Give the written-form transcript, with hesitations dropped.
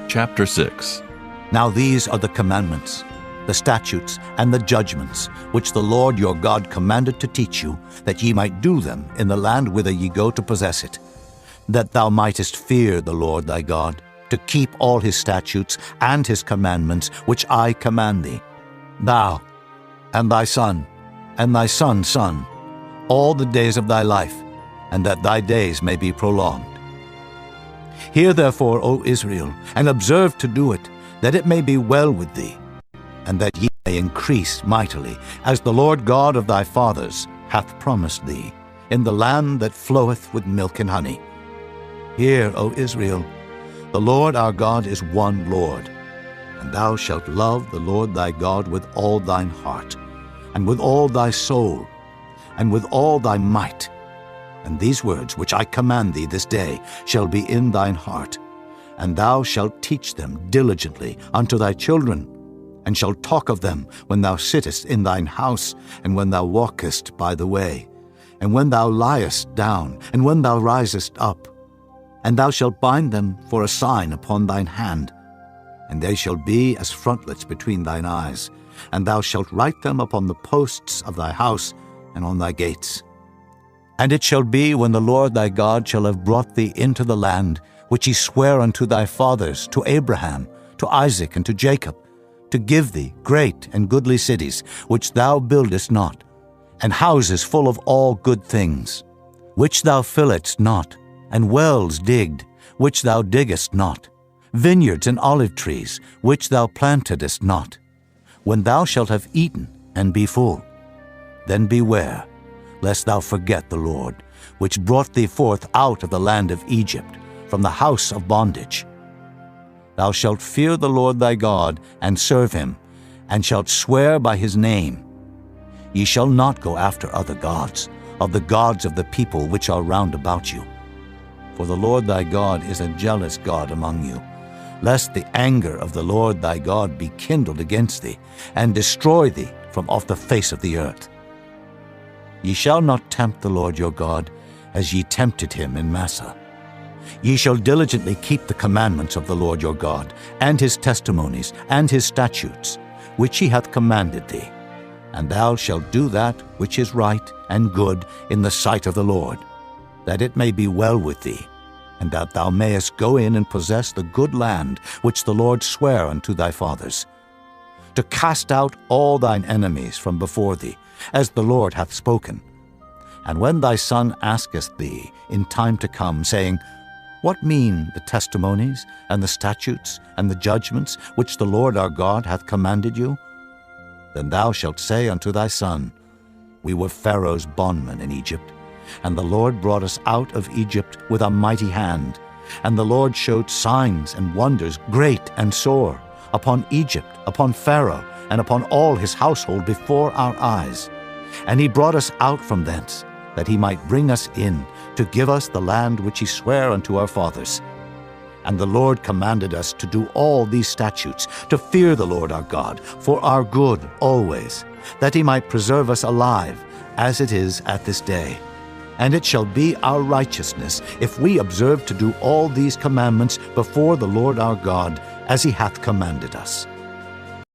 Chapter 6. Now these are the commandments, the statutes, and the judgments, which the Lord your God commanded to teach you, that ye might do them in the land whither ye go to possess it, that thou mightest fear the Lord thy God, to keep all his statutes and his commandments, which I command thee, thou, and thy son, and thy son's son, all the days of thy life, and that thy days may be prolonged. Hear therefore, O Israel, and observe to do it, that it may be well with thee, and that ye may increase mightily, as the Lord God of thy fathers hath promised thee, in the land that floweth with milk and honey. Hear, O Israel, the Lord our God is one Lord, and thou shalt love the Lord thy God with all thine heart, and with all thy soul, and with all thy might. And these words which I command thee this day shall be in thine heart, and thou shalt teach them diligently unto thy children, and shalt talk of them when thou sittest in thine house, and when thou walkest by the way, and when thou liest down, and when thou risest up. And thou shalt bind them for a sign upon thine hand, and they shall be as frontlets between thine eyes, and thou shalt write them upon the posts of thy house and on thy gates. And it shall be, when the Lord thy God shall have brought thee into the land, which he sware unto thy fathers, to Abraham, to Isaac, and to Jacob, to give thee great and goodly cities, which thou buildest not, and houses full of all good things, which thou filledst not, and wells digged, which thou diggest not, vineyards and olive trees, which thou plantedest not. When thou shalt have eaten and be full, then beware, lest thou forget the Lord, which brought thee forth out of the land of Egypt, from the house of bondage. Thou shalt fear the Lord thy God, and serve him, and shalt swear by his name. Ye shall not go after other gods, of the gods of the people which are round about you. For the Lord thy God is a jealous God among you, lest the anger of the Lord thy God be kindled against thee, and destroy thee from off the face of the earth. Ye shall not tempt the Lord your God, as ye tempted him in Massah. Ye shall diligently keep the commandments of the Lord your God, and his testimonies, and his statutes, which he hath commanded thee. And thou shalt do that which is right and good in the sight of the Lord, that it may be well with thee, and that thou mayest go in and possess the good land which the Lord sware unto thy fathers, to cast out all thine enemies from before thee, as the Lord hath spoken. And when thy son asketh thee in time to come, saying, What mean the testimonies, and the statutes, and the judgments, which the Lord our God hath commanded you? Then thou shalt say unto thy son, We were Pharaoh's bondmen in Egypt, and the Lord brought us out of Egypt with a mighty hand. And the Lord showed signs and wonders great and sore upon Egypt, upon Pharaoh, and upon all his household before our eyes. And he brought us out from thence, that he might bring us in, to give us the land which he sware unto our fathers. And the Lord commanded us to do all these statutes, to fear the Lord our God, for our good always, that he might preserve us alive, as it is at this day. And it shall be our righteousness, if we observe to do all these commandments before the Lord our God, as he hath commanded us.